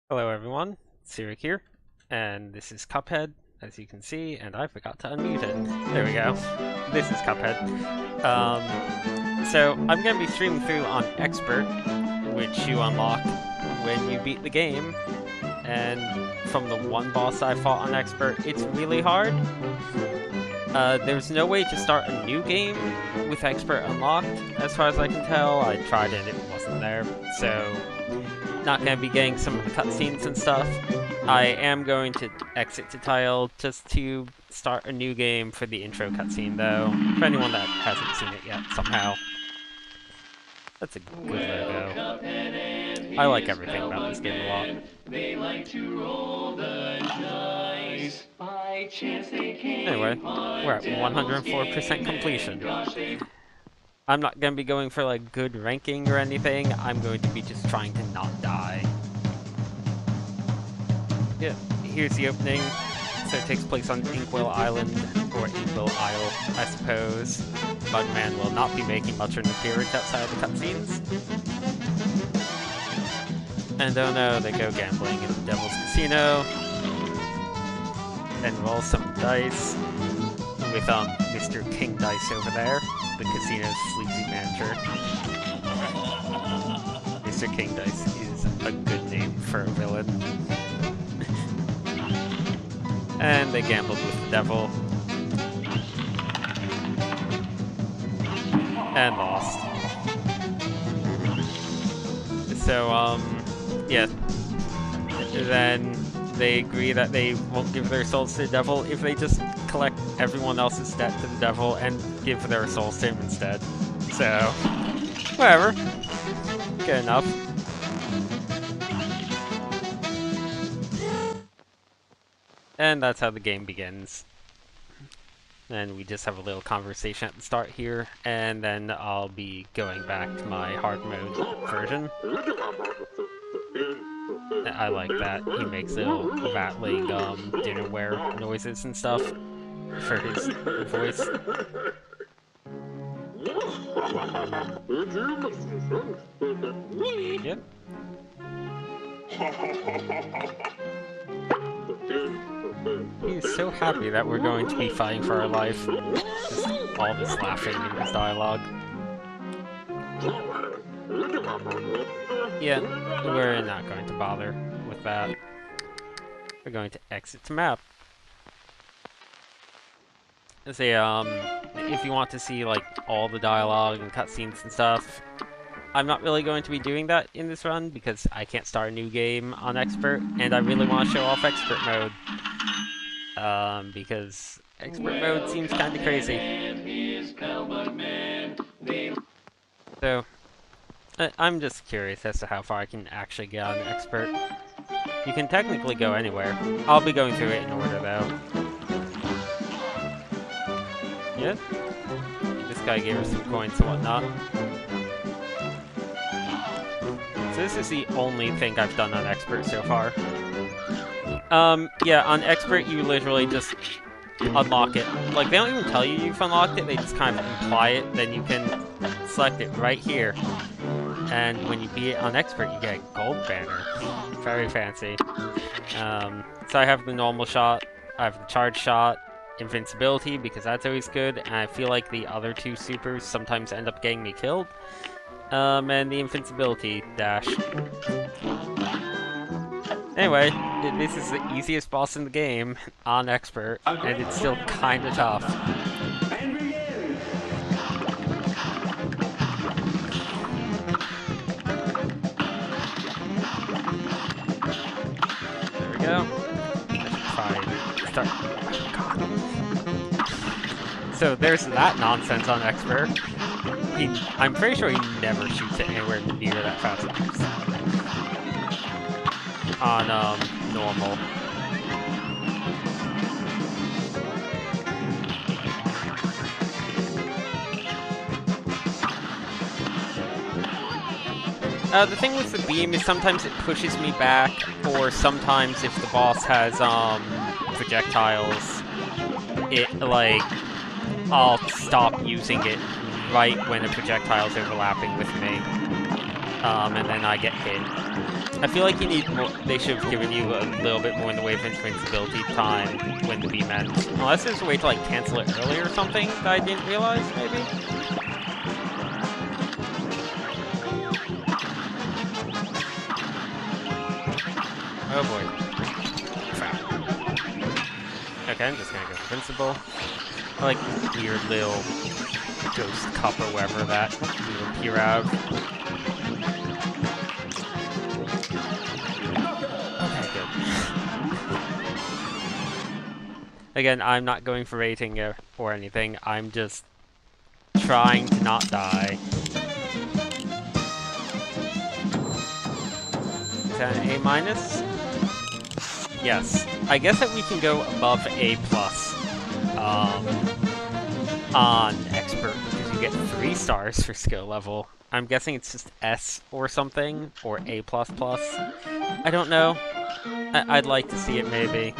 Hello everyone, Sirik here, and this is Cuphead, as you can see, and I forgot to unmute it. There we go. This is Cuphead. So I'm going to be streaming through on Expert, which you unlock when you beat the game, and from the one boss I fought on Expert, it's really hard. There's no way to start a new game with Expert unlocked, as far as I can tell. I tried it, it wasn't there, so not going to be getting some of the cutscenes and stuff. I am going to exit to tile just to start a new game for the intro cutscene, though, for anyone that hasn't seen it yet somehow. That's a good logo. I like everything about this game a lot. They like to roll the dice. By chance they came. Anyway, we're at 104% completion. I'm not going to be going for like good ranking or anything. I'm going to be just trying to not die. Yeah, here's the opening. So it takes place on Inkwell Island, or Inkwell Isle, I suppose. Bugman will not be making much of an appearance outside of the cutscenes. And oh no, they go gambling in the Devil's Casino. And roll some dice with Mr. King Dice over there, the casino's sleazy manager. Mr. King Dice is a good name for a villain. And they gambled with the devil. And lost. So, yeah. Then they agree that they won't give their souls to the devil if they just collect everyone else's debt to the devil and give their souls to him instead. So, whatever. Good enough. And that's how the game begins. And we just have a little conversation at the start here, and then I'll be going back to my hard mode version. I like that. He makes little rattling dinnerware noises and stuff for his voice. Yep. He's so happy that we're going to be fighting for our life. Just all this laughing in his dialogue. Yeah, we're not going to bother with that. We're going to exit the map. Say, if you want to see, like, all the dialogue and cutscenes and stuff, I'm not really going to be doing that in this run because I can't start a new game on Expert, and I really want to show off Expert Mode. Because Expert Mode seems kind of crazy. So, I'm just curious as to how far I can actually get on Expert. You can technically go anywhere. I'll be going through it in order, though. Yep. This guy gave us some coins and whatnot. So this is the only thing I've done on Expert so far. Yeah, on Expert you literally just unlock it. Like, they don't even tell you you've unlocked it, they just kind of imply it, then you can select it right here. And when you beat it on Expert, you get a gold banner. Very fancy. So I have the normal shot, I have the charge shot, invincibility, because that's always good, and I feel like the other two supers sometimes end up getting me killed. And the invincibility dash. Anyway, this is the easiest boss in the game on Expert, and it's still kinda tough. There we go. I should try and start. God. So there's that nonsense on Expert. I'm pretty sure he never shoots it anywhere near that fast on normal. The thing with the beam is sometimes it pushes me back, or sometimes if the boss has projectiles, it like I'll stop using it right when a projectile's overlapping with me, and then I get hit. I feel like you need more, they should have given you a little bit more in the way of invincibility time when the beam ends. Unless there's a way to like cancel it early or something that I didn't realize, maybe? Oh boy. Crap. Okay, I'm just gonna go invincible. I like this weird little ghost cup or whatever that you appear out of. Okay, good. Again, I'm not going for rating or anything. I'm just trying to not die. Is that an A-? Yes. I guess that we can go above A+. On Expert, because you get 3 stars for skill level. I'm guessing it's just S or something, or A++. I don't know. I'd like to see it, maybe.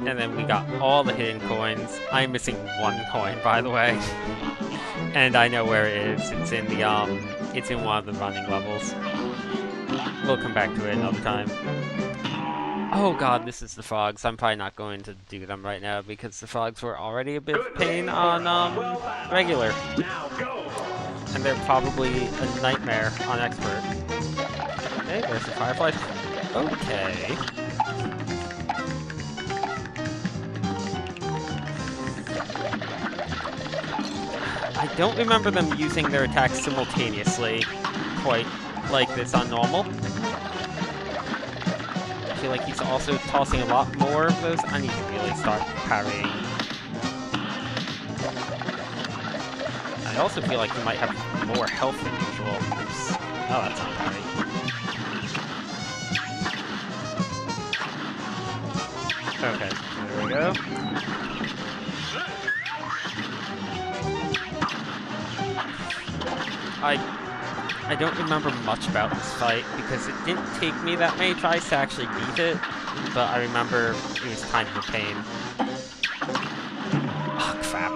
And then we got all the hidden coins. I'm missing 1 coin, by the way. And I know where it is. It's in the, it's in one of the running levels. We'll come back to it another time. Oh god, this is the frogs. I'm probably not going to do them right now because the frogs were already a bit of pain on regular. And they're probably a nightmare on Expert. Okay, there's the fireflies. Okay. I don't remember them using their attacks simultaneously quite like this on normal. I feel like he's also tossing a lot more of those. I need to really start parrying. I also feel like he might have more health than usual. Oops. Oh, that's not parry. Okay, there we go. I don't remember much about this fight because it didn't take me that many tries to actually beat it, but I remember it was kind of a pain. Oh, crap.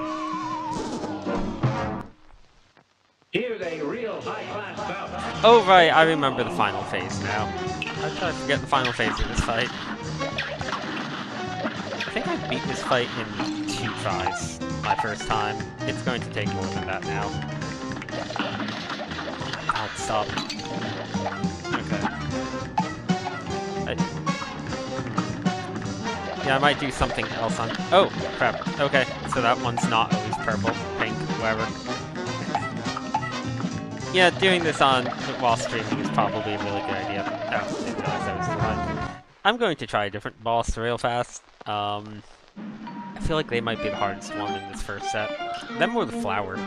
Here's a real high-class bout. Oh, right, I remember the final phase now. I try to forget the final phase of this fight. I think I beat this fight in 2 tries my first time. It's going to take more than that now. God, stop. Okay. Yeah, I might do something else on... Oh, crap. Okay, so that one's not always purple, pink, whatever. Yeah, doing this on while streaming is probably a really good idea. Oh, I didn't realize that was the one. I'm going to try a different boss real fast. I feel like they might be the hardest one in this first set. Them or the flower.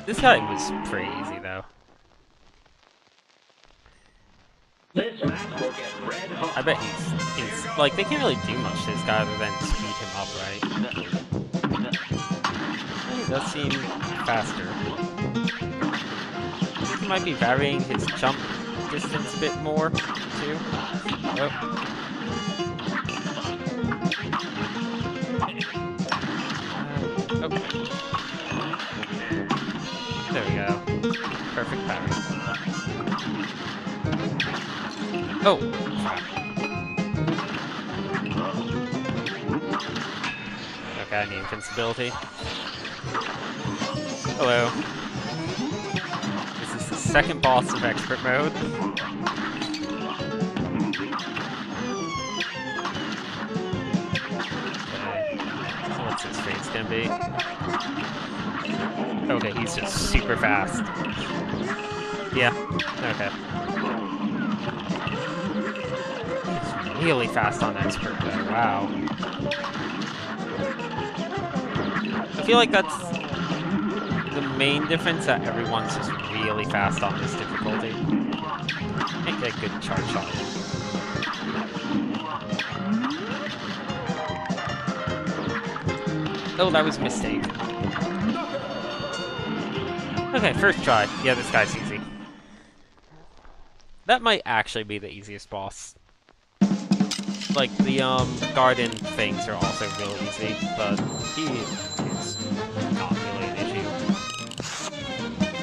This guy was pretty easy, though. This match will get red hot. I bet he's like, they can't really do much to this guy other than speed him up, right? He does seem faster. He might be varying his jump distance a bit more, too. Oh. Okay. There we go. Perfect parry. Oh! Okay, I need invincibility. Hello. This is the second boss of Expert Mode. Okay. So what's his face gonna be? Okay, he's just super fast. Yeah, okay. He's really fast on Expert though, wow. I feel like that's the main difference, that everyone's just really fast on this difficulty. Make a good charge shot. Oh, that was a mistake. Okay, first try. Yeah, this guy's easy. That might actually be the easiest boss. Like, the, garden things are also real easy, but he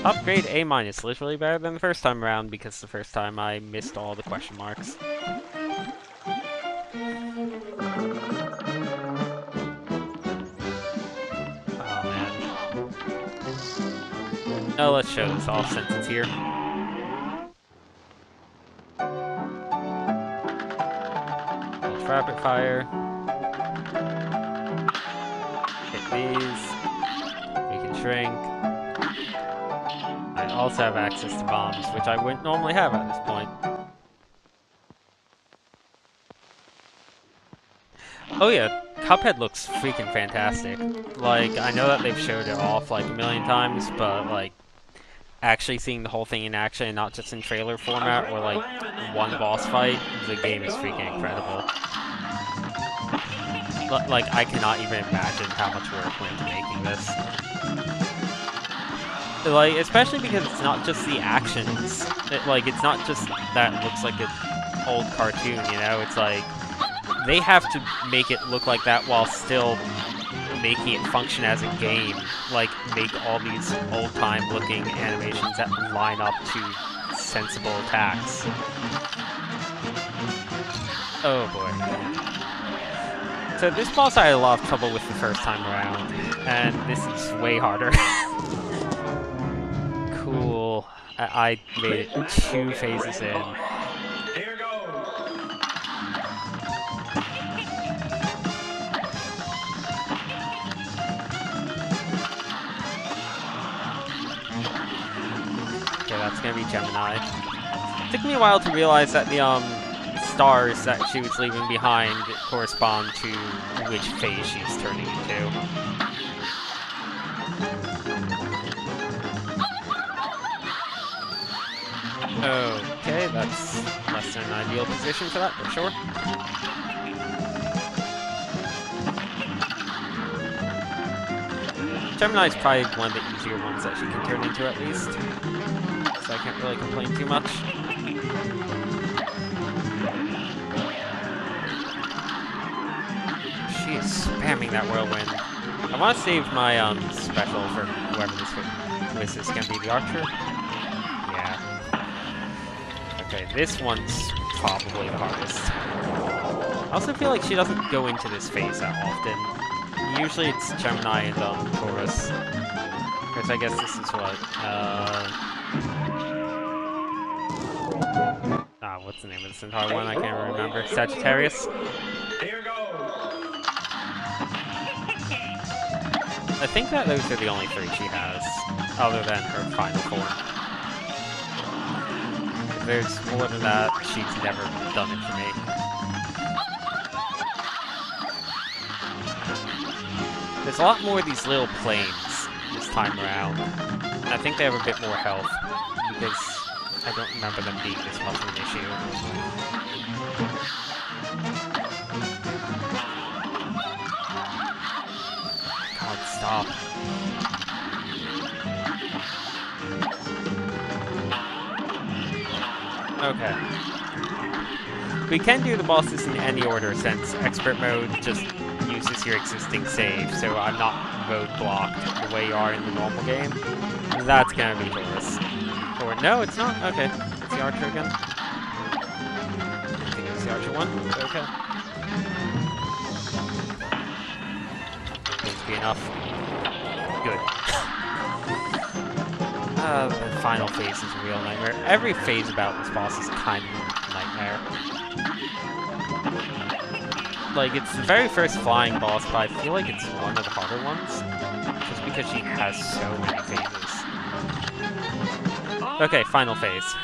Upgrade A-, literally better than the first time around because the first time I missed all the question marks. Oh man. Oh, let's show this off since it's here. Let's rapid fire. Hit these. We can shrink. I also have access to bombs, which I wouldn't normally have at this point. Oh yeah, Cuphead looks freaking fantastic. Like, I know that they've showed it off like a million times, but like, actually seeing the whole thing in action and not just in trailer format or like one boss fight, the game is freaking incredible. Like, I cannot even imagine how much work went into making this. Like, especially because it's not just the actions. It's not just that it looks like an old cartoon, you know? It's like, they have to make it look like that while still making it function as a game. Like, make all these old-time looking animations that line up to sensible attacks. Oh boy. So this boss I had a lot of trouble with the first time around, and this is way harder. Cool. I made it 2 phases in. Here goes. Okay, that's gonna be Gemini. It took me a while to realize that the stars that she was leaving behind correspond to which phase she's turning into. Okay, that's less than an ideal position for that, but sure. Gemini's probably one of the easier ones that she can turn into at least, so I can't really complain too much. She is spamming that whirlwind. I want to save my special for whoever this is going to be, the archer. Yeah. Okay, this one's probably the hardest. I also feel like she doesn't go into this phase that often. Usually it's Gemini and Taurus. Because I guess this is what, what's the name of this entire one? I can't remember. Sagittarius? Here goes. I think that those are the only 3 she has, other than her final form. If there's more than that, she's never done it for me. There's a lot more of these little planes this time around. And I think they have a bit more health, because I don't remember them being this much of an issue. God, stop. Okay. We can do the bosses in any order since Expert Mode just uses your existing save, so I'm not mode blocked the way you are in the normal game. That's gonna be Taurus. Or no, it's not? Okay. It's the archer again. I think it's the archer one. Okay. Seems to be enough. Good. The final phase is a real nightmare. Every phase about this boss is kind of a nightmare. Like, it's the very first flying boss, but I feel like it's one of the harder ones. Just because she has so many phases. Okay, final phase.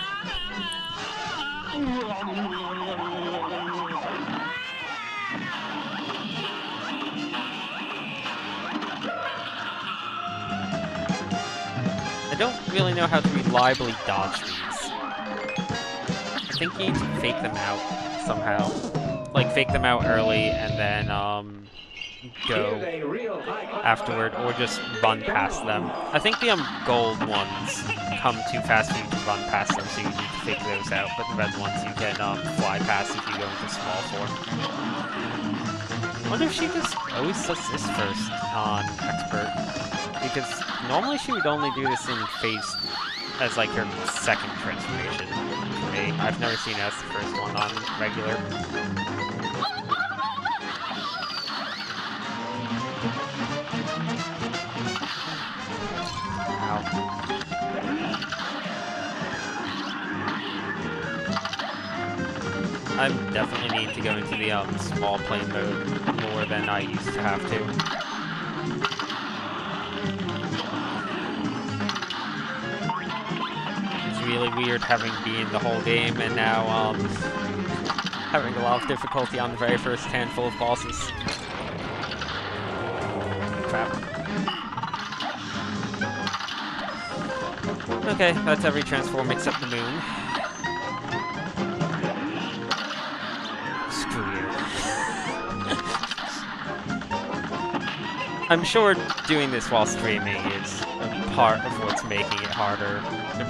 I don't really know how to reliably dodge these. I think you need to fake them out somehow. Like, fake them out early and then, go afterward, or just run past them. I think the gold ones come too fast for you to run past them, so you need to fake those out, but the red ones you can fly past if you go into small form. I wonder if she just always does this first on Expert, because normally she would only do this in phase as like her second transformation for me. I've never seen it as the first one on regular. I definitely need to go into the small plane mode more than I used to have to. It's really weird having been the whole game and now having a lot of difficulty on the very first handful of bosses. Crap. Okay, that's every transform except the moon. I'm sure doing this while streaming is a part of what's making it harder,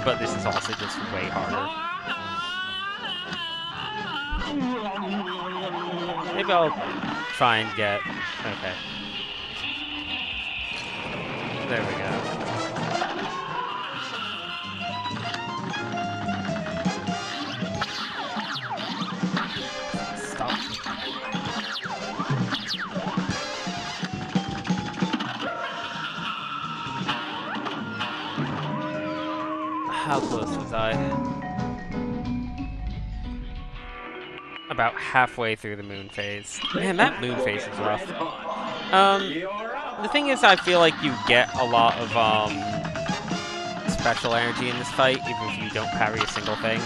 but this is also just way harder. Maybe I'll try and get... okay. There we go. How close was I? About halfway through the moon phase. Man, that moon phase is rough. The thing is, I feel like you get a lot of special energy in this fight, even if you don't parry a single thing.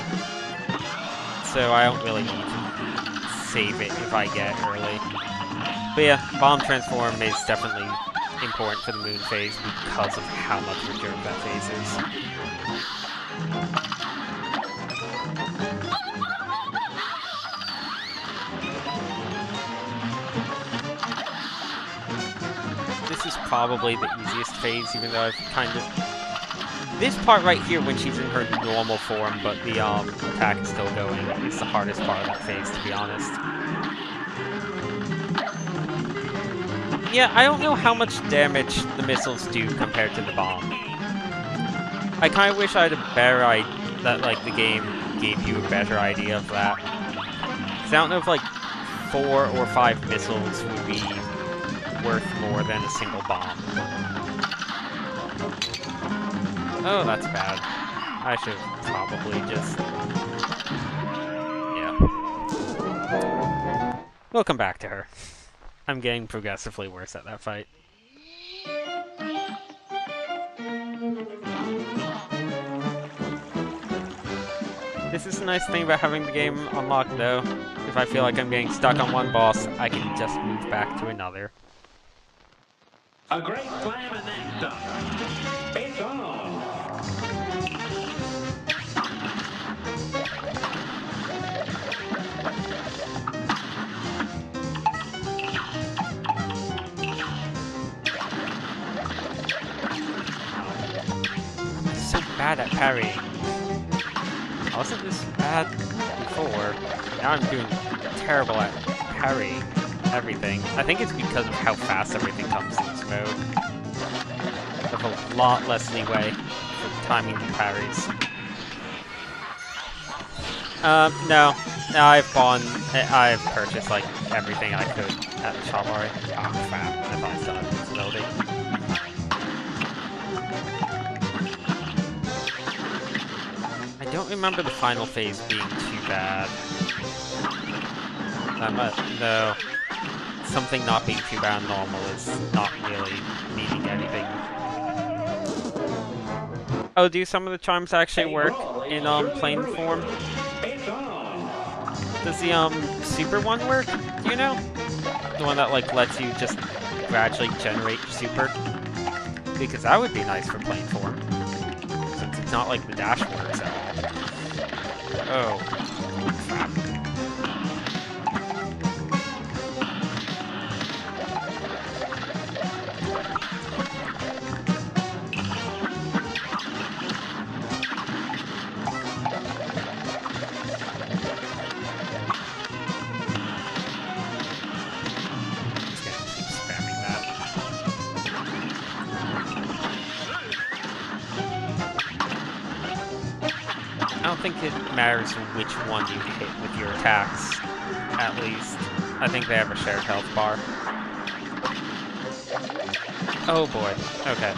So I don't really need to save it if I get early. But yeah, bomb transform is definitely important for the moon phase because of how much reserved that phase is. This is probably the easiest phase, even though I've kind of... This part right here, when she's in her normal form, but the attack is still going, is the hardest part of that phase, to be honest. Yeah, I don't know how much damage the missiles do compared to the bomb. I kind of wish I had a better idea, that like the game gave you a better idea of that. Because I don't know if like 4 or 5 missiles would be worth more than a single bomb. Oh, that's bad. I should probably just... yeah. We'll come back to her. I'm getting progressively worse at that fight. This is the nice thing about having the game unlocked, though. If I feel like I'm getting stuck on one boss, I can just move back to another. A great slam and then some. It's on. I'm so bad at parrying. I wasn't this bad before. Now I'm doing terrible at parrying everything. I think it's because of how fast everything comes in this mode. I have a lot less leeway for timing the parries. No. I've purchased like everything I could at the shop already. Oh crap, I thought I still had visibility. I don't remember the final phase being too bad. No. Something not being too bad normal is not really meaning anything. Oh, do some of the charms actually work in plane form? Does the super one work? Do you know? The one that like lets you just gradually generate your super? Because that would be nice for plane form. Since it's not like the dash works at all. Oh, crap. think it matters which one you hit with your attacks, at least. I think they have a shared health bar. Oh boy, okay.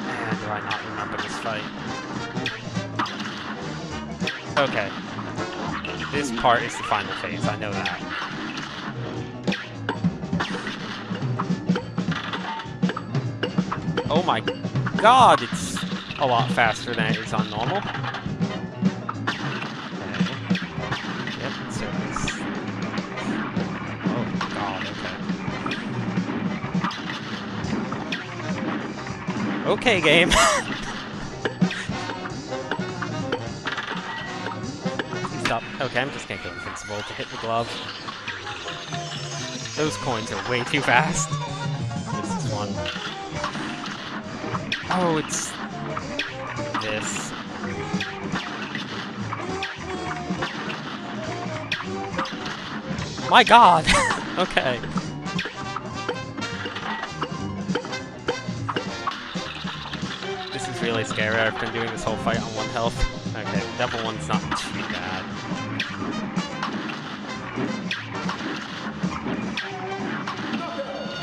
Man, do I not remember this fight. Okay. This part is the final phase, I know that. Oh my god, it's a lot faster than it is on normal. Okay. Yep, so this... Oh god, okay. Okay, game. Please stop. Okay, I'm just gonna go invincible to hit the glove. Those coins are way too fast. This is one. Oh, it's this. My god! Okay. This is really scary. I've been doing this whole fight on 1 health. Okay, the devil one's not too bad.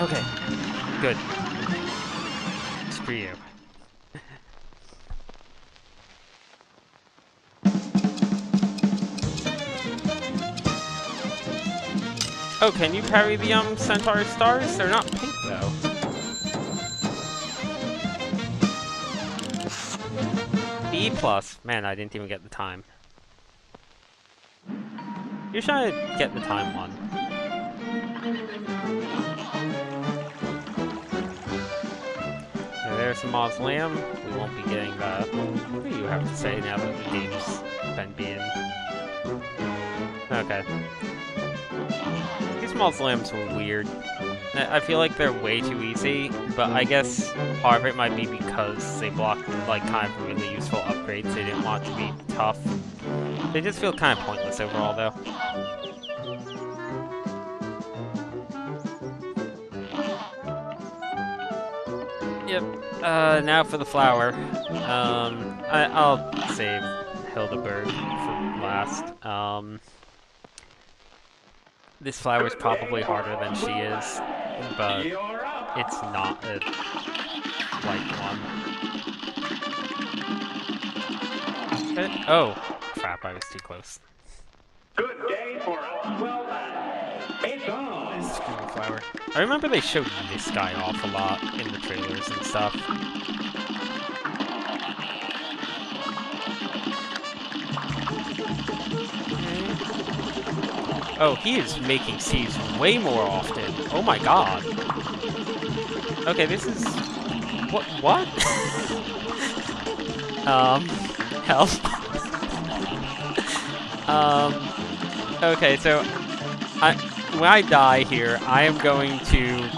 Okay, good. Screw you. Oh, can you parry the Centaur stars? They're not pink though. B+. Man, I didn't even get the time. You should get the time one. There's a mausoleum. We won't be getting that. What do you have to say now that the game's been being... Okay. These mausoleums were weird. I feel like they're way too easy, but I guess part of it might be because they blocked, like, kind of really useful upgrades they didn't want to be tough. They just feel kind of pointless overall, though. Yep. Now for the flower. I'll save Hilda Berg for last. This flower is probably harder than she is, but it's not a light one. Oh, crap, I was too close. Good day for us. Well done. It's on. Screw the flower. I remember they showed this guy off a lot in the trailers and stuff. Oh, he is making C's way more often. Oh my god. Okay, this is... What? Help. Okay, so... when I die here, I am going to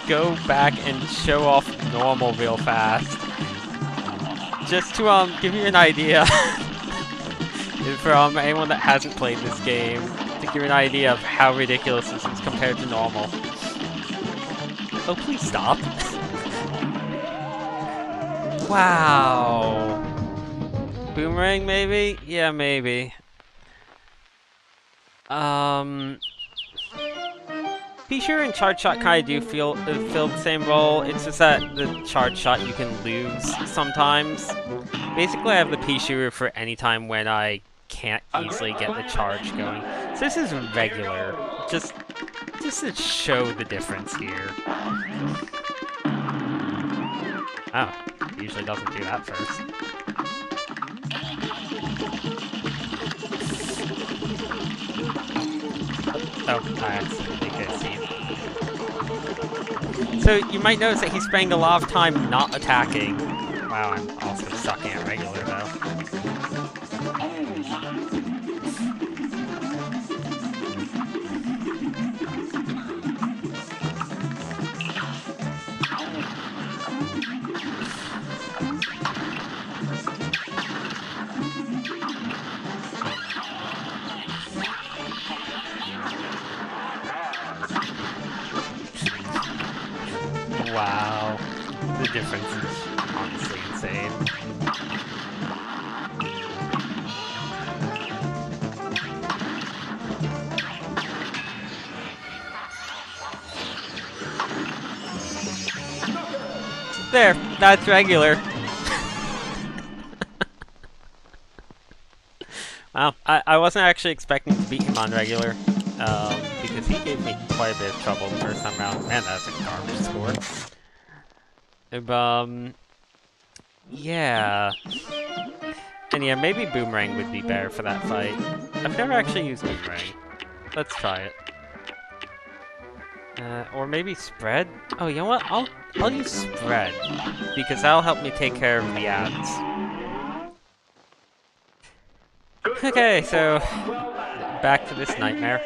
go back and show off normal real fast. Just to, give you an idea. From anyone that hasn't played this game. To give you an idea of how ridiculous this is compared to normal. Oh, please stop. Wow. Boomerang, maybe? Yeah, maybe. P-Sure and Charge Shot kind of do fill the same role. It's just that the Charge Shot you can lose sometimes. Basically, I have the P-Sure for any time when I can't easily get the charge going. So this is regular, just to show the difference here. Oh, it usually doesn't do that first. Oh, I accidentally could see. So you might notice that he's spending a lot of time not attacking. Wow, I'm also sucking at regular though. Wow, the differences. insane. There, that's regular. Wow, I wasn't actually expecting to beat him on regular, because he gave me quite a bit of trouble the first time around. Man, that's a garbage score. Yeah. And yeah, maybe Boomerang would be better for that fight. I've never actually used Boomerang. Let's try it. Or maybe Spread? Oh, you know what? I'll use Spread, because that'll help me take care of the ads. Okay, so back to this nightmare.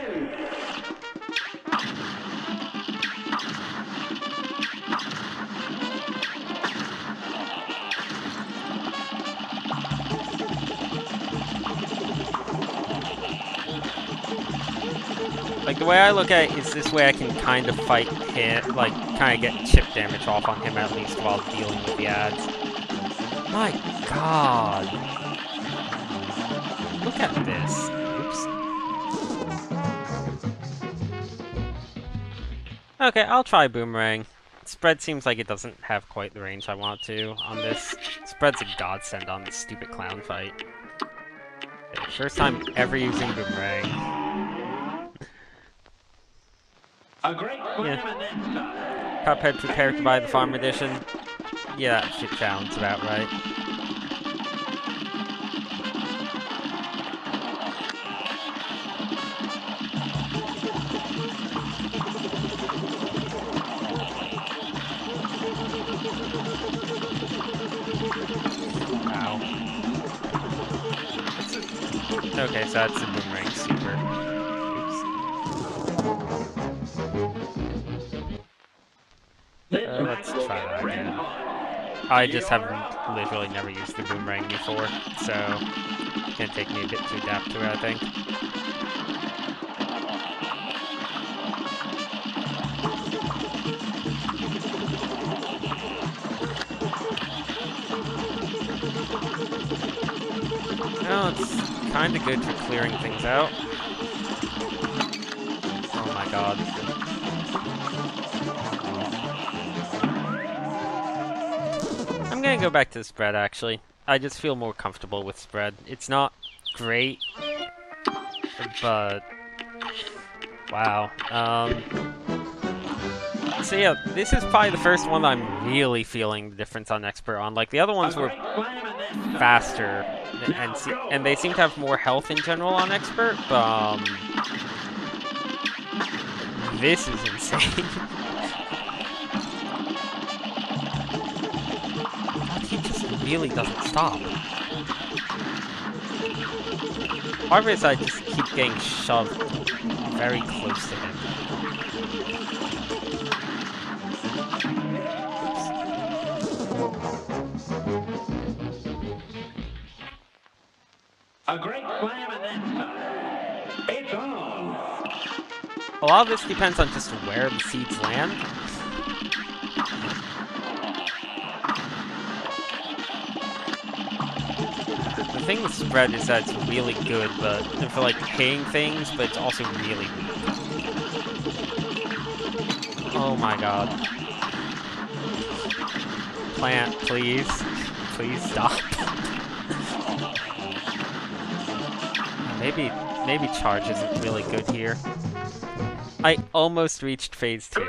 Like, the way I look at it is this way I can kind of fight him, like, kind of get chip damage off on him at least while dealing with the ads. My god. Look at this. Oops. Okay, I'll try Boomerang. Spread seems like it doesn't have quite the range I want to on this. Spread's a godsend on this stupid clown fight. Okay, first time ever using Boomerang. A great slam Cuphead prepared to buy the Farm Edition. Yeah, that shit sounds about right. Wow. Okay, so that's the Boomerang Super. Let's try that again. I just have literally never used the Boomerang before, so it's gonna take me a bit to adapt to it, I think. Well, it's kinda good for clearing things out. Oh my god. I'm gonna go back to the Spread, actually. I just feel more comfortable with Spread. It's not great, but... wow. So yeah, this is probably the first one I'm really feeling the difference on Expert on. Like, the other ones were faster, and they seem to have more health in general on Expert, but, this is insane. He just really doesn't stop. Part of it is I just keep getting shoved very close to him. A great slam and then it's on. A lot of this depends on just where the seeds land. The thing with Spread is that it's really good, but for like hitting things, but it's also really weak. Oh my god. Plant, please. Please stop. Maybe charge isn't really good here. I almost reached phase 2.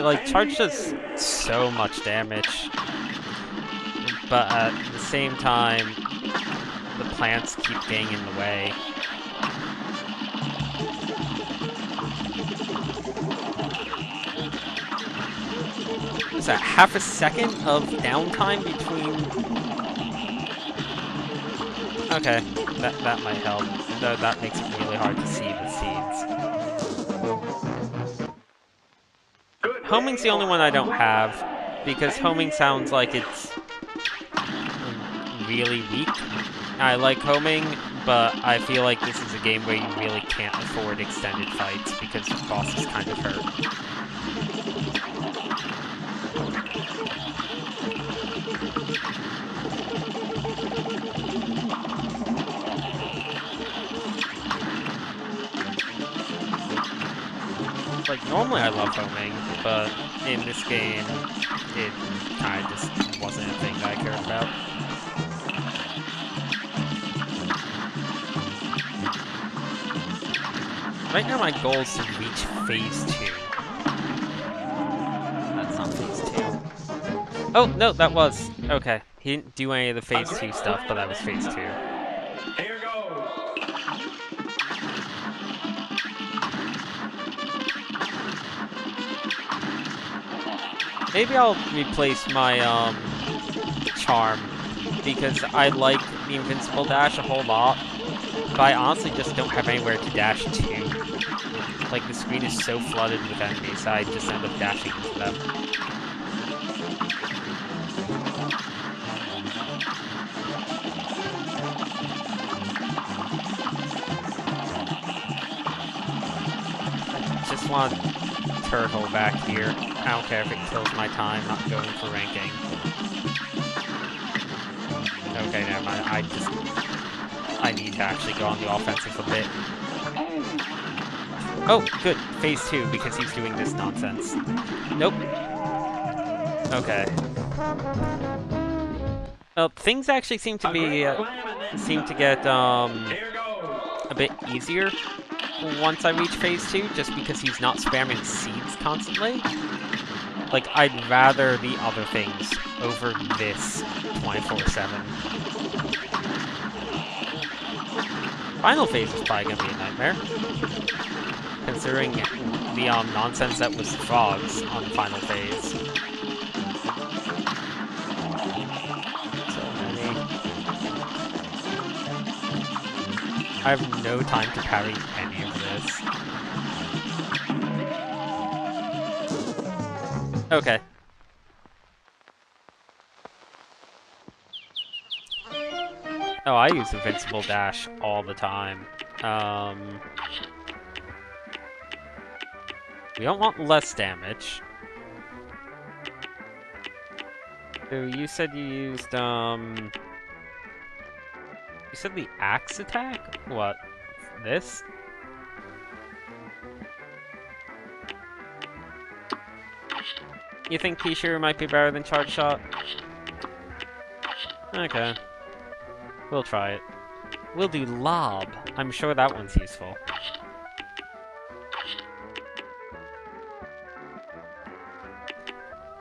Like, charge does so much damage, but at the same time, the plants keep getting in the way. What's that, half a second of downtime between... Okay, that might help, though that makes it really hard to see the seeds. Homing's the only one I don't have, because homing sounds like it's really weak. I like homing, but I feel like this is a game where you really can't afford extended fights, because the bosses kind of hurt. Like, normally I love homing, but in this game, it kind of just wasn't a thing that I cared about. Right now my goal is to reach phase 2. That's not phase 2. Oh, no, that was. Okay. He didn't do any of the phase 2 stuff, but that was phase 2. Here goes. Maybe I'll replace my, charm, because I like the invincible dash a whole lot, but I honestly just don't have anywhere to dash to. Like, the screen is so flooded with enemies, I just end up dashing into them. Just want turtle back here. I don't care if it kills my time not going for ranking. Okay, never mind. I need to actually go on the offensive a bit. Oh, good. Phase 2, because he's doing this nonsense. Nope. Okay. Well, things actually seem to be, get, a bit easier once I reach phase 2, just because he's not spamming seeds constantly. Like, I'd rather the other things over this 24/7. Final phase is probably gonna be a nightmare, considering the nonsense that was frogs on the final phase. So many. I have no time to parry any of this. Okay. Oh, I use invincible dash all the time. We don't want less damage. So you said you used, you said the axe attack? What? This? You think P-Shear might be better than Charge Shot? Okay. We'll try it. We'll do Lob. I'm sure that one's useful.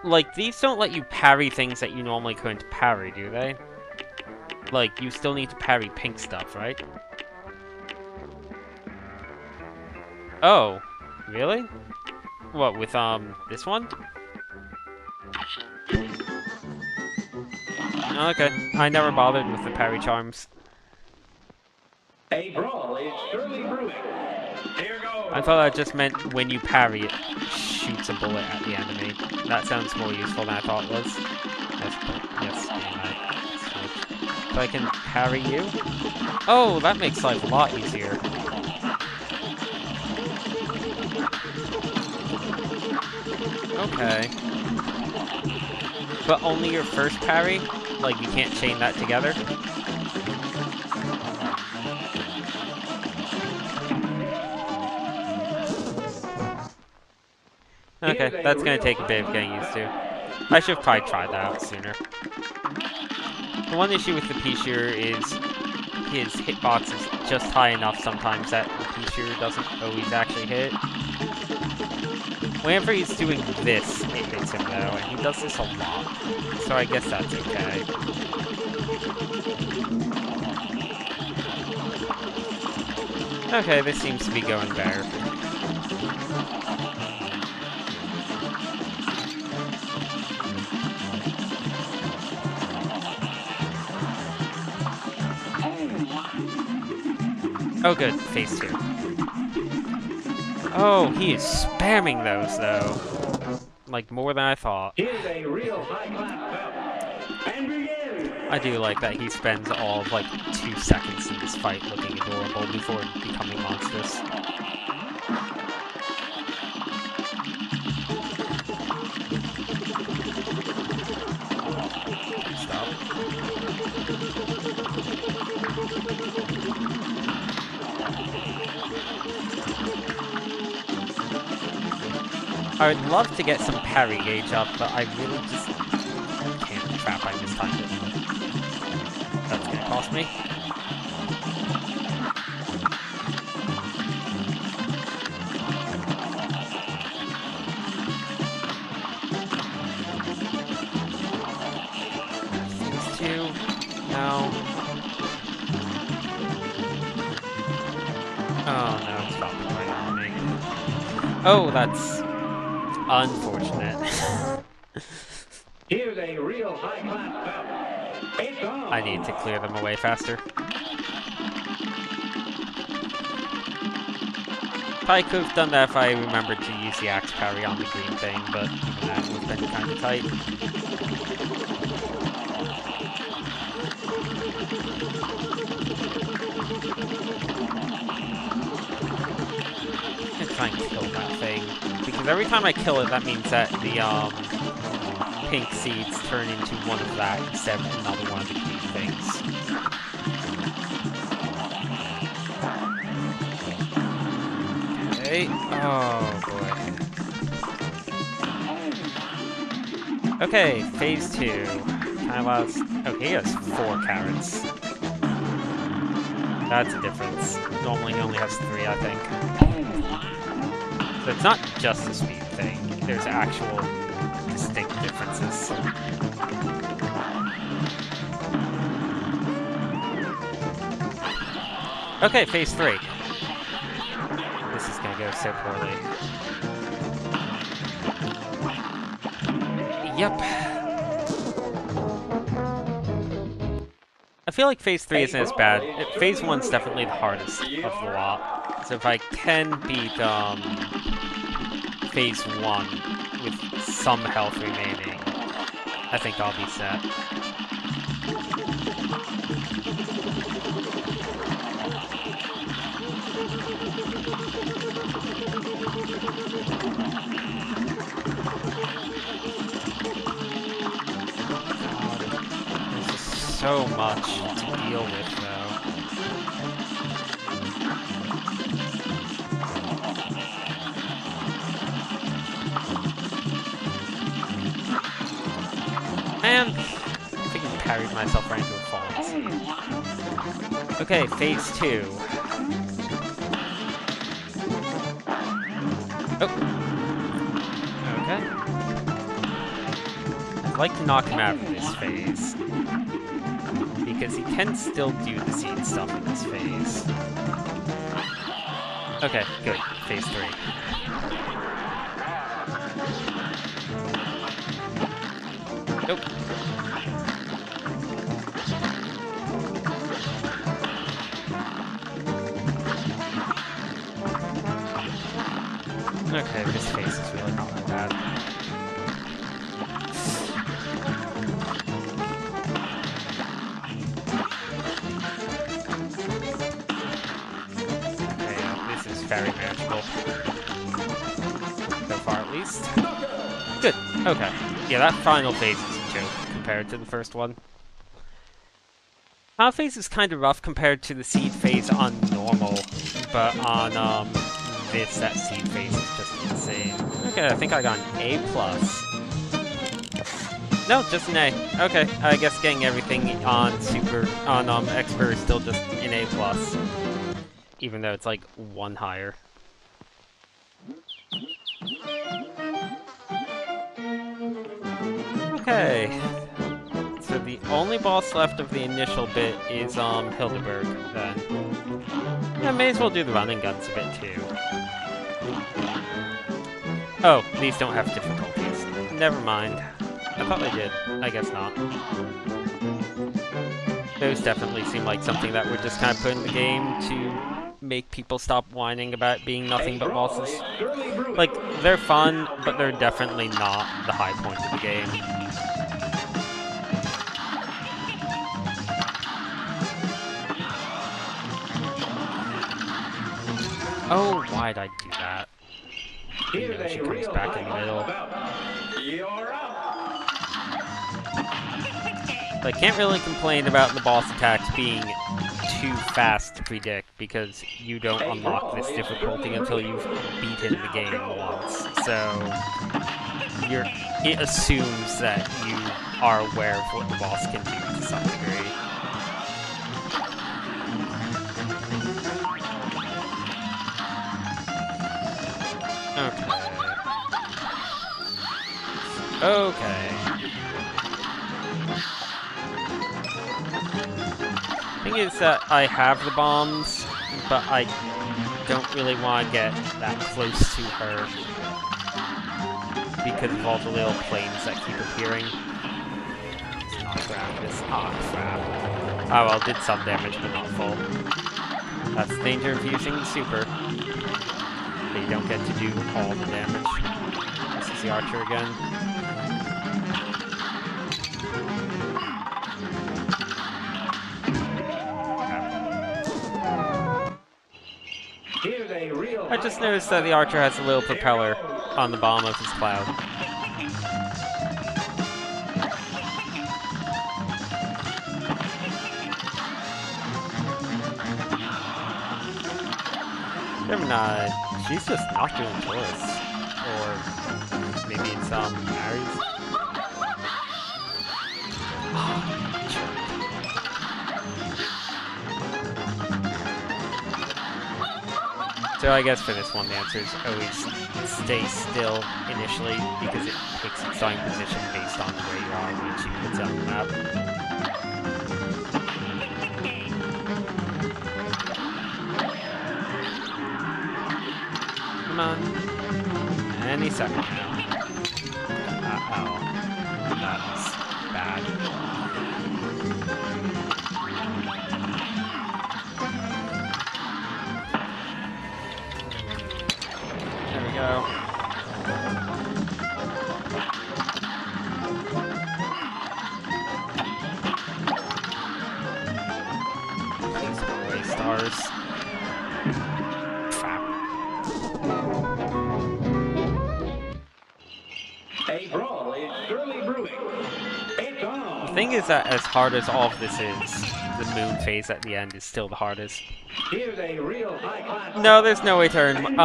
Like, these don't let you parry things that you normally couldn't parry, do they? Like, you still need to parry pink stuff, right? Oh. Really? What, with, this one? Okay, I never bothered with the parry charms. A brawl is surely brewing. Here goes. I thought that just meant when you parry, it shoots a bullet at the enemy. That sounds more useful than I thought it was. Yes, right. So I can parry you? Oh, that makes life a lot easier. Okay. But only your first parry? Like, you can't chain that together? Okay, that's gonna take a bit of getting used to. I should have probably tried that out sooner. The one issue with the P-Shear is his hitbox is just high enough sometimes that the P-Shear doesn't always actually hit. Whenever he's doing this, it hits him though, and he does this a lot. So I guess that's okay. Okay, this seems to be going better. Oh good, phase 2. Oh, he is spamming those though. Like more than I thought. Here's a real high-class belt. And begin. I do like that he spends all of like 2 seconds in this fight looking adorable before becoming monstrous. Stop. I would love to get some parry gauge up, but I really just can't. Crap, I mistimed it. That's gonna cost me. These two. No. Oh no, it's dropping right on me. Oh, that's unfortunate. Here's a real high-class bout. It's on. I need to clear them away faster. Probably could have done that if I remembered to use the axe parry on the green thing, but even that would have been kind of tight. I'm gonna try and kill that thing, because every time I kill it, that means that the pink seeds turn into one of that instead of another one of the green things. Okay. Oh boy. Okay, phase 2. Kinda lost. Okay, he has 4 carrots. That's a difference. Normally he only has 3, I think. So it's not just a speed thing. There's actual distinct differences. Okay, phase 3. This is gonna go so poorly. Yep. I feel like phase 3 isn't as bad. Phase 1's definitely the hardest of the lot. So if I can beat phase 1 with some health remaining, I think I'll be set. There's just so much to deal with, though. And I think I parried myself right into a falling seed. Okay, phase 2. Oh. Okay. I'd like to knock him out of this phase, because he can still do the seed stuff in this phase. Okay, good. Phase 3. Nope. Okay, this phase is really not that bad. Okay, this is very manageable. So far, at least. Good. Okay. Yeah, that final phase is a joke compared to the first one. Final phase is kind of rough compared to the seed phase on normal, but on that seed phase is just insane. Okay, I think I got an A+. No, just an A. Okay, I guess getting everything on Expert is still just an A+. Even though it's like 1 higher. Okay. So the only boss left of the initial bit is Hilda then. Yeah, may as well do the running guns a bit too. Oh, these don't have difficulties. Never mind. I thought they did. I guess not. Those definitely seem like something that would just kind of put in the game to make people stop whining about being nothing but bosses. Like, they're fun, but they're definitely not the high point of the game. Oh, why'd I do that? You know, she comes back in the middle. I can't really complain about the boss attacks being too fast to predict because you don't unlock this difficulty until you've beaten the game once. So it assumes that you are aware of what the boss can do to some degree. Okay. Thing is that I have the bombs, but I don't really want to get that close to her because of all the little planes that keep appearing. Let's not grab this. Ah, crap. Oh well, did some damage, but not full. That's the danger of using the super. But you don't get to do all the damage. This is the archer again. I just noticed that the archer has a little propeller on the bottom of his cloud. Gemini, she's just not doing tourists. Or maybe it's Aries. So I guess for this one, the answer is always stay still initially, because it picks its starting position based on where you are when she puts it on the map. Come on. Any second now. Uh-oh. That's bad. Go. Please go away, stars. Crap. A brawl is surely brewing. It's on. The thing is that as hard as all of this is, the moon phase at the end is still the hardest. Here's a real high-class. No, there's no way to earn.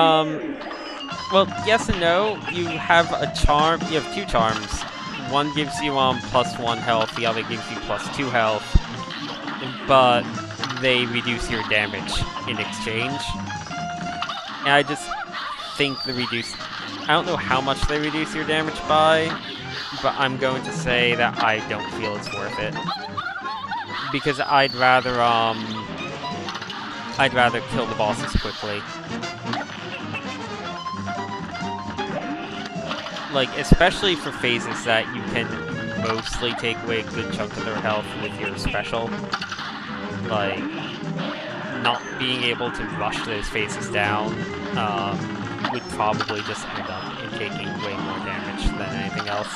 Well, yes and no. You have a charm. You have two charms. One gives you +1 health. The other gives you +2 health. But they reduce your damage in exchange. And I just think I don't know how much they reduce your damage by, but I'm going to say that I don't feel it's worth it. Because I'd rather kill the bosses quickly. Like, especially for phases that you can mostly take away a good chunk of their health with your special. Like, not being able to rush those phases down would probably just end up in taking way more damage than anything else.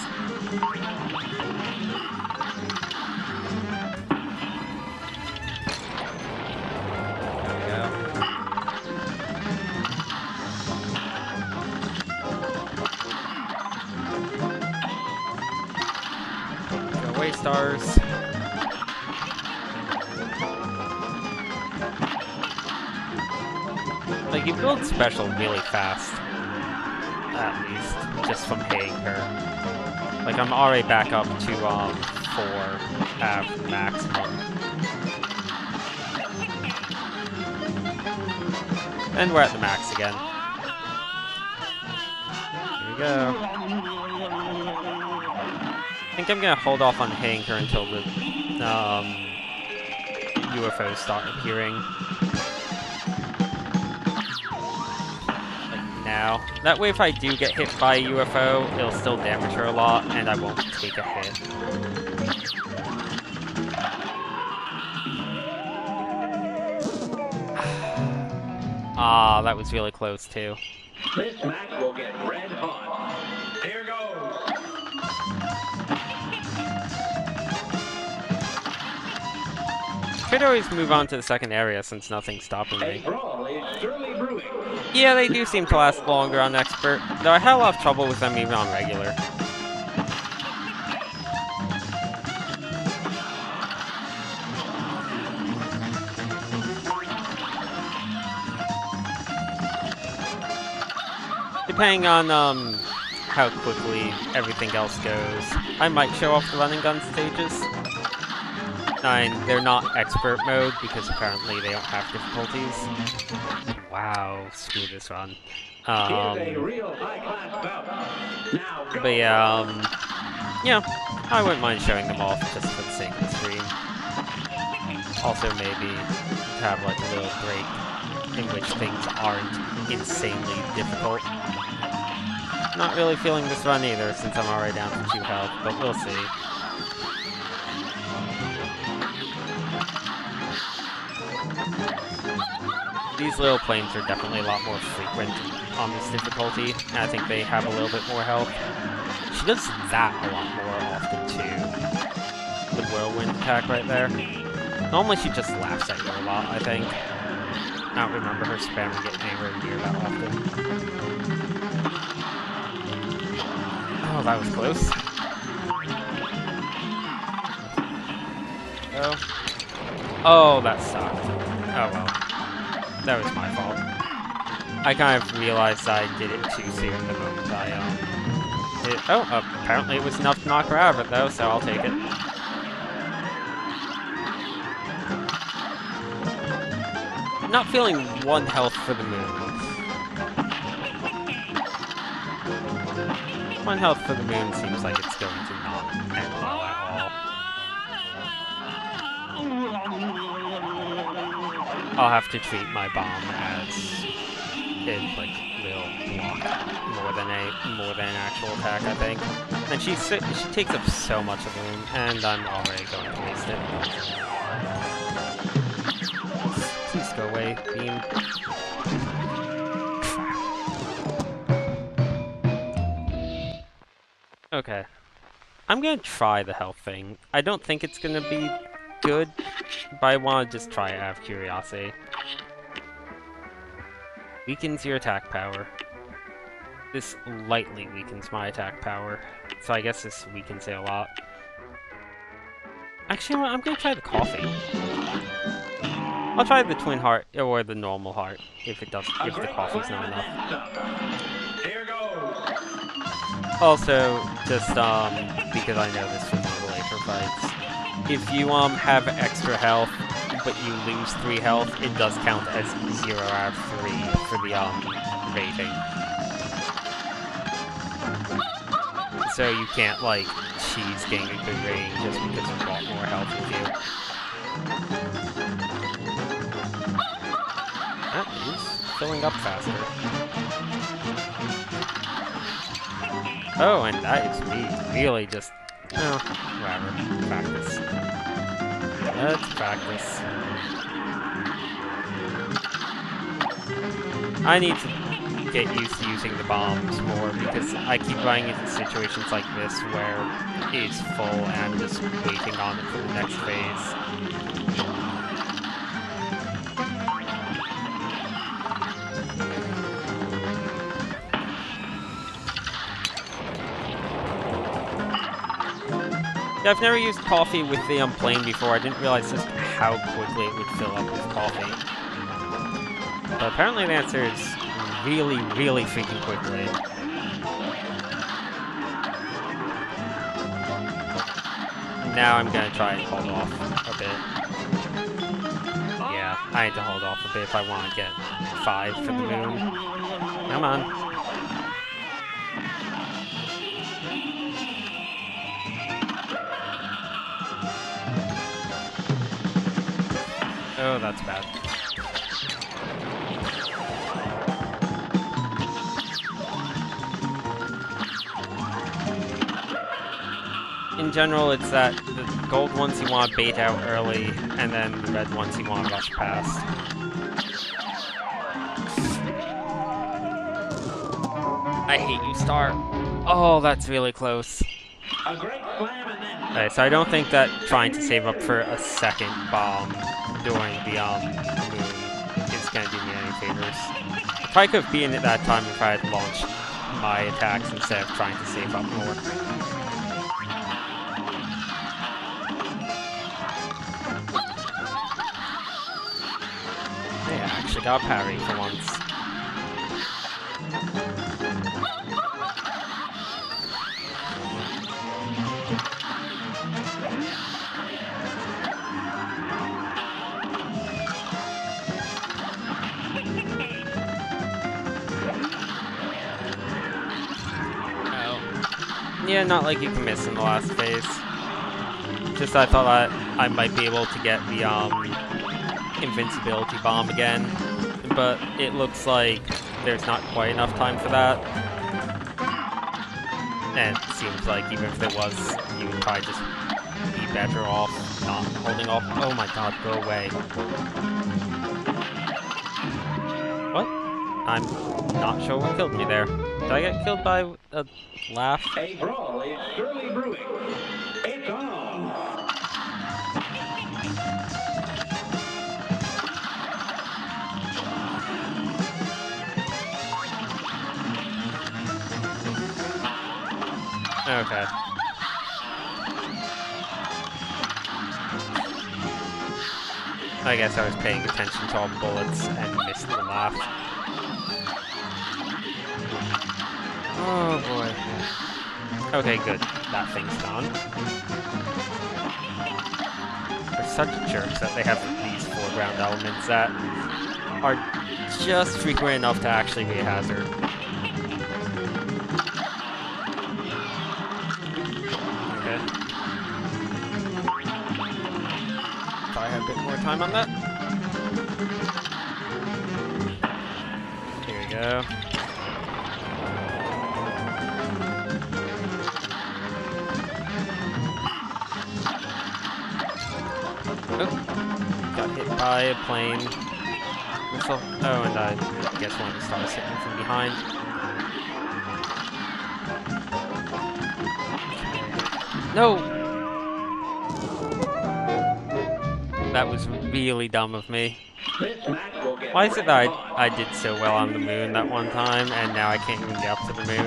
Stars. Like, you build special really fast. At least. Just from hitting her. Like, I'm already back up to 4 at maximum. And we're at the max again. Here we go. I think I'm gonna hold off on hitting her until the UFOs start appearing. Like now. That way if I do get hit by a UFO, it'll still damage her a lot, and I won't take a hit. Ah, that was really close too. This match will get red hot. Here goes. Could always move on to the second area since nothing's stopping A me. brawl is surely brewing. Yeah, they do seem to last longer on Expert, though I had a lot of trouble with them even on regular. Depending on how quickly everything else goes, I might show off the running gun stages. And they're not expert mode because apparently they don't have difficulties. Wow, screw this run. Here's a real high-class bout. Now go. But yeah, I wouldn't mind showing them off just for the sake of the stream. Also maybe to have like a little break in which things aren't insanely difficult. Not really feeling this run either since I'm already down to 2 health, but we'll see. These little planes are definitely a lot more frequent on this difficulty, and I think they have a little bit more health. She does that a lot more often too. The whirlwind attack right there. Normally she just laughs at you a lot, I think. I don't remember her spamming it anywhere near that often. Oh, that was close. Oh, that sucked. Oh well. That was my fault. I kind of realized I did it too soon the moment I, apparently it was enough to knock her out of it though, so I'll take it. Not feeling 1 health for the moon. 1 health for the moon seems like it's going to not end well at all. I'll have to treat my bomb as it like will block more than an actual attack, I think. And she takes up so much of the room, and I'm already going to waste it. Please go away, beam. Okay. I'm gonna try the health thing. I don't think it's gonna be good, but I want to just try it out of curiosity. Weakens your attack power. This lightly weakens my attack power, so I guess this weakens it a lot. Actually, I'm gonna try the coffee. I'll try the twin heart or the normal heart if the coffee's not enough. Here goes. Also, just because I know this from the later fights. If you have extra health, but you lose 3 health, it does count as 0 out of 3 for the rating. So you can't like cheese getting a good rating just because you got more health with you. That is filling up faster. Oh, and that is me really just whatever. Practice. Let's practice. I need to get used to using the bombs more because I keep running into situations like this where it's full and I'm just waiting on it for the next phase. Yeah, I've never used coffee with the plane before. I didn't realize just how quickly it would fill up with coffee. But apparently the answer is really, really freaking quickly. Now I'm gonna try and hold off a bit. Yeah, I need to hold off a bit if I want to get 5 for the moon. Come on. Oh, that's bad. In general, it's that the gold ones you want to bait out early, and then the red ones you want to rush past. I hate you, Star. Oh, that's really close. A great slam and then Okay, so I don't think that trying to save up for a second bomb during the moon is going to do me any favors. I probably could have beaten it that time if I had launched my attacks instead of trying to save up more. Yeah, I actually got a parry for once. Yeah, not like you can miss in the last phase. Just I thought I might be able to get the invincibility bomb again, but it looks like there's not quite enough time for that. And it seems like even if there was, you would probably just be better off not holding off. Oh my god, go away. What? I'm not sure what killed me there. Did I get killed by a laugh? A brawl is surely brewing. It's on. Okay. I guess I was paying attention to all the bullets and missed the laugh. Oh boy. Okay, good. That thing's gone. They're such jerks that they have these foreground elements that are just frequent enough to actually be a hazard. A bit more time on that. Here we go. Oh, got hit by a plane. Missile. Oh, and I guess one of the stars hit me from behind. No! That was really dumb of me. Why is it that I did so well on the moon that one time, and now I can't even get up to the moon?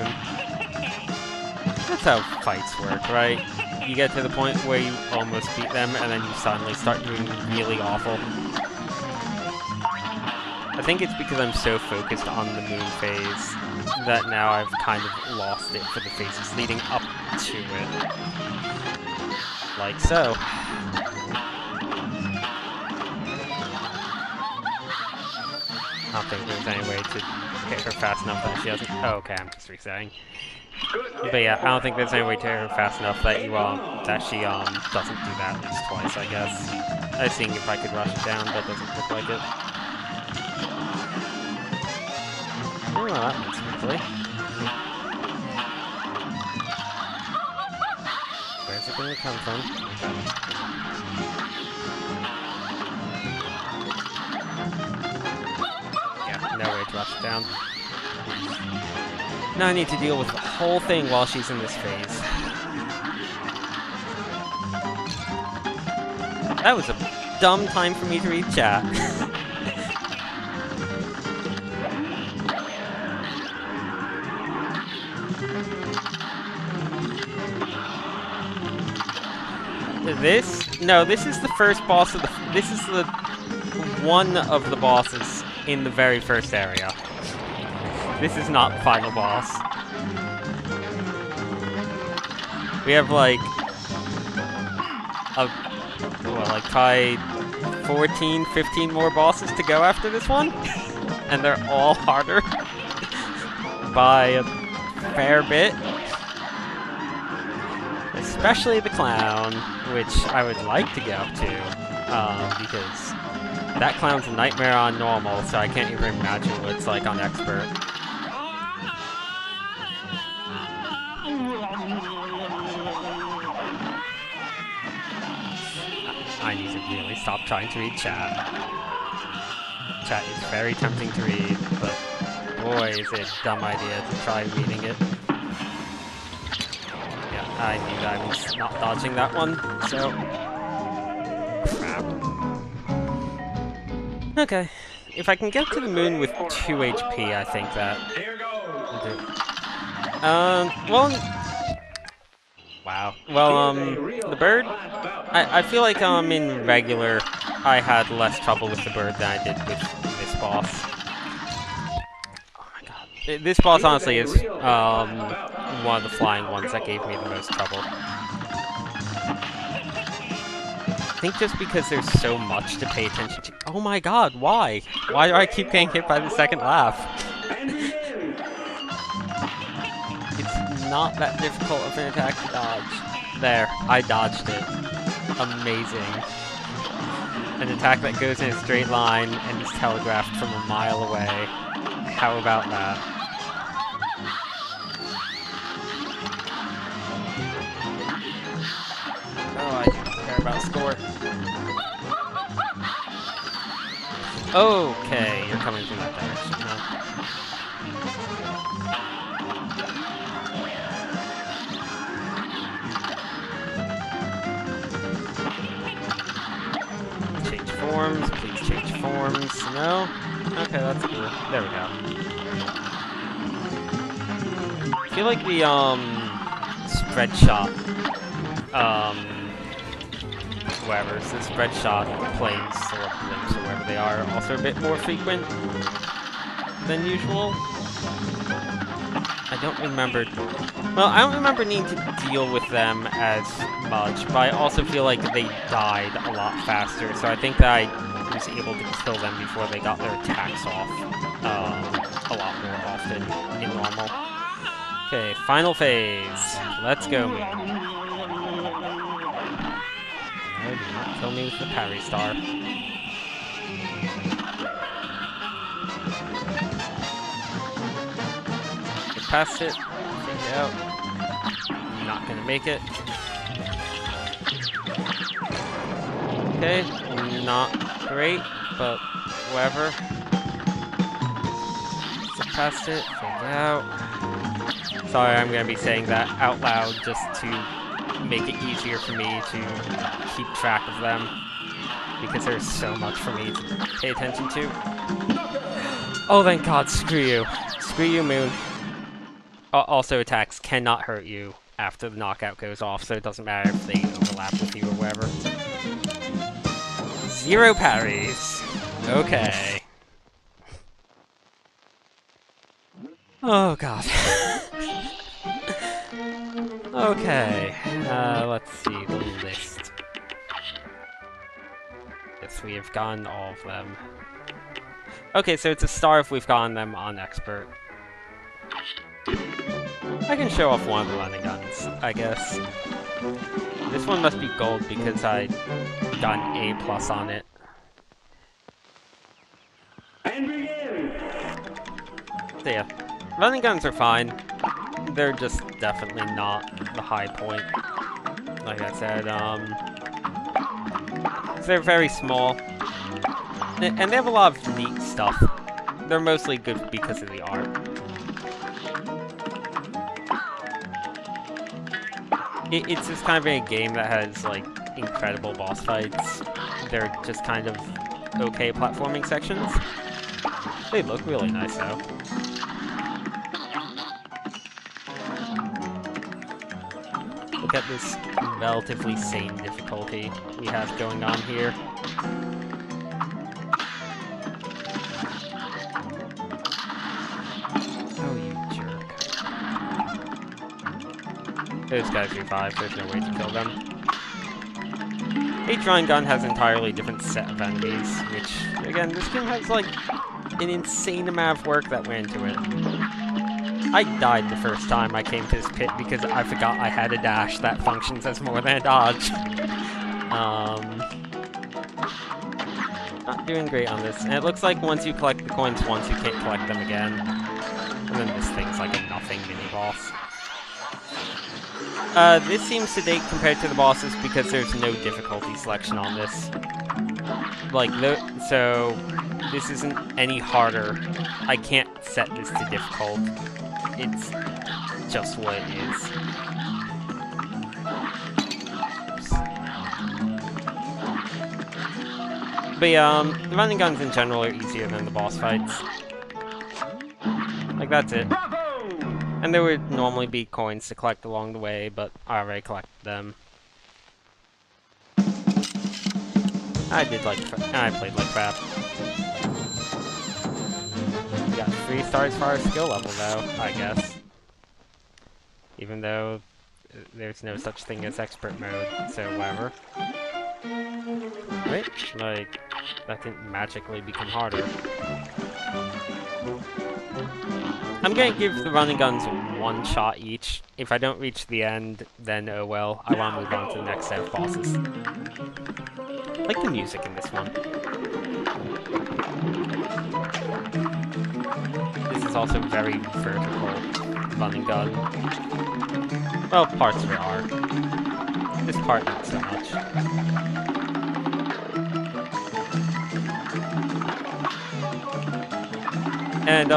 That's how fights work, right? You get to the point where you almost beat them, and then you suddenly start doing really awful. I think it's because I'm so focused on the moon phase that now I've kind of lost it for the phases leading up to it. Like so. I don't think there's any way to hit her fast enough that she doesn't. Oh, okay, I'm just resetting. But yeah, I don't think there's any way to hit her fast enough that you that she doesn't do that at least twice. I guess. I was seeing if I could rush it down, but it doesn't look like it. Oh, well, that went smoothly. Where's it going to come from? No way to rush it down. Now I need to deal with the whole thing while she's in this phase. That was a dumb time for me to read chat. This is the first boss of this is the one of the bosses in the very first area. This is not the final boss. We have like probably 14, 15 more bosses to go after this one, and they're all harder by a fair bit. Especially the clown, which I would like to get up to, because that clown's a nightmare on normal, so I can't even imagine what it's like on expert. I need to really stop trying to read chat. Chat is very tempting to read, but boy is it a dumb idea to try reading it. Yeah, I knew that I was not dodging that one, so... crap. Okay, if I can get to the moon with 2 HP, I think that will do. Well... wow. Well, the bird? I feel like, in regular, I had less trouble with the bird than I did with this boss. Oh my god. This boss, honestly, is, one of the flying ones that gave me the most trouble. I think just because there's so much to pay attention to. Oh my god, why? Why do I keep getting hit by the second laugh? It's not that difficult of an attack to dodge. There, I dodged it. Amazing. An attack that goes in a straight line and is telegraphed from a mile away. How about that? Oh, I don't care about score. Okay, you're coming from that direction, huh? Change forms, please change forms. No? Okay, that's cool. There we go. I feel like the, spread shot, whatever, the spread shot planes or blimps or wherever they are also a bit more frequent than usual. I don't remember... Well, I don't remember needing to deal with them as much, but I also feel like they died a lot faster, so I think that I was able to kill them before they got their attacks off a lot more often in normal. Okay, final phase. Let's go, Moon. No, do not kill me with the parry star. Get past it. Take it out. Not gonna make it. Okay, not great, but whatever. Get past it. Take it out. Sorry, I'm gonna be saying that out loud just to make it easier for me to keep track of them, because there's so much for me to pay attention to. Oh, thank God, screw you. Screw you, Moon. Also, attacks cannot hurt you after the knockout goes off, so it doesn't matter if they overlap with you or whatever. 0 parries. Okay. Oh, God. Okay, let's see the list. Yes, we have gotten all of them. Okay, so it's a star if we've gotten them on Expert. I can show off one of the running guns, I guess. This one must be gold because I got an A+ on it. And begin! So yeah, running guns are fine. They're just definitely not the high point. Like I said, they're very small. And they have a lot of neat stuff. They're mostly good because of the art. It's just kind of a game that has, like, incredible boss fights. They're just kind of okay platforming sections. They look really nice, though. Look at this relatively sane difficulty we have going on here. Oh, you jerk. Those guys revive, there's no way to kill them. Each running gun has an entirely different set of enemies, which, again, this game has, like, an insane amount of work that went into it. I died the first time I came to this pit because I forgot I had a dash that functions as more than a dodge. Not doing great on this. And it looks like once you collect the coins once, you can't collect them again. And then this thing's like a nothing mini-boss. This seems sedate compared to the bosses because there's no difficulty selection on this. Like, so this isn't any harder. I can't set this to difficult. It's just what it is. Oops. But yeah, the running guns in general are easier than the boss fights. Like, that's it. And there would normally be coins to collect along the way, but I already collected them. I played like crap. We got 3 stars for our skill level, though, I guess. Even though there's no such thing as expert mode, so whatever. Right? Like, that didn't magically become harder. I'm gonna give the running guns one shot each. If I don't reach the end, then oh well. I want to move on to the next set of bosses. I like the music in this one. This is also very vertical running gun. Well, parts of it are. This part not so much. And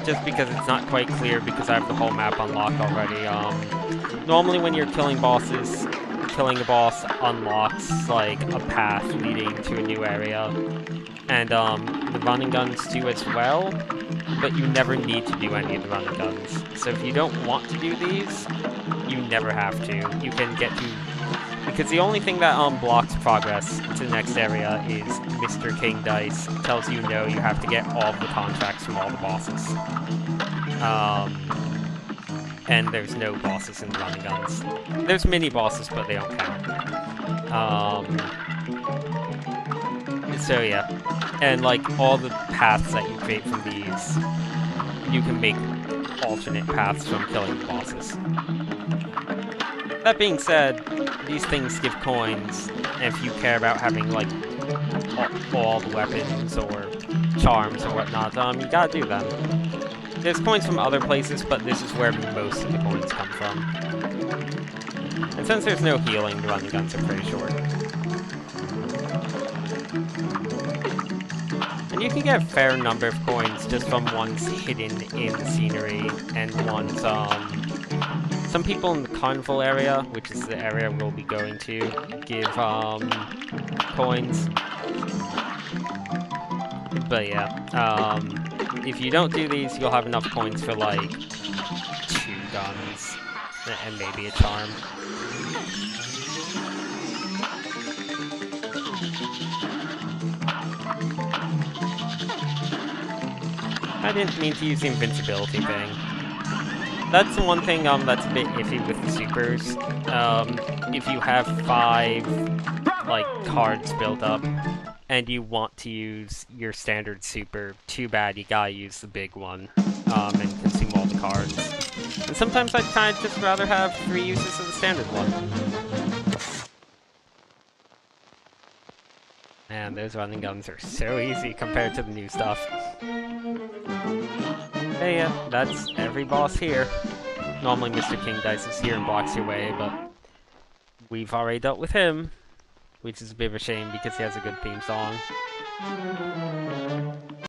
just because it's not quite clear because I have the whole map unlocked already, normally when you're killing bosses, killing a boss unlocks like a path leading to a new area. And the running guns do as well, but you never need to do any of the running guns. So if you don't want to do these, you never have to. You can get to... Because the only thing that blocks progress to the next area is Mr. King Dice tells you no, you have to get all of the contracts from all the bosses. And there's no bosses in the running guns. There's mini bosses, but they don't count. So yeah. And like all the paths that you create from these, you can make alternate paths from killing the bosses. That being said, these things give coins, and if you care about having like all the weapons or charms or whatnot, you gotta do them. There's coins from other places, but this is where most of the coins come from. And since there's no healing, the running guns are pretty short. And you can get a fair number of coins just from ones hidden in the scenery, and ones, some people in the carnival area, which is the area we'll be going to, give, coins. But yeah, if you don't do these, you'll have enough coins for, like, 2 guns, and maybe a charm. I didn't mean to use the invincibility thing. That's the one thing that's a bit iffy with the supers. If you have 5 like cards built up and you want to use your standard super, too bad you gotta use the big one and consume all the cards. And sometimes I'd kind of just rather have 3 uses of the standard one. Man, those running guns are so easy compared to the new stuff. Hey, yeah, that's every boss here. Normally Mr. King Dice is here and blocks your way, but we've already dealt with him, which is a bit of a shame because he has a good theme song.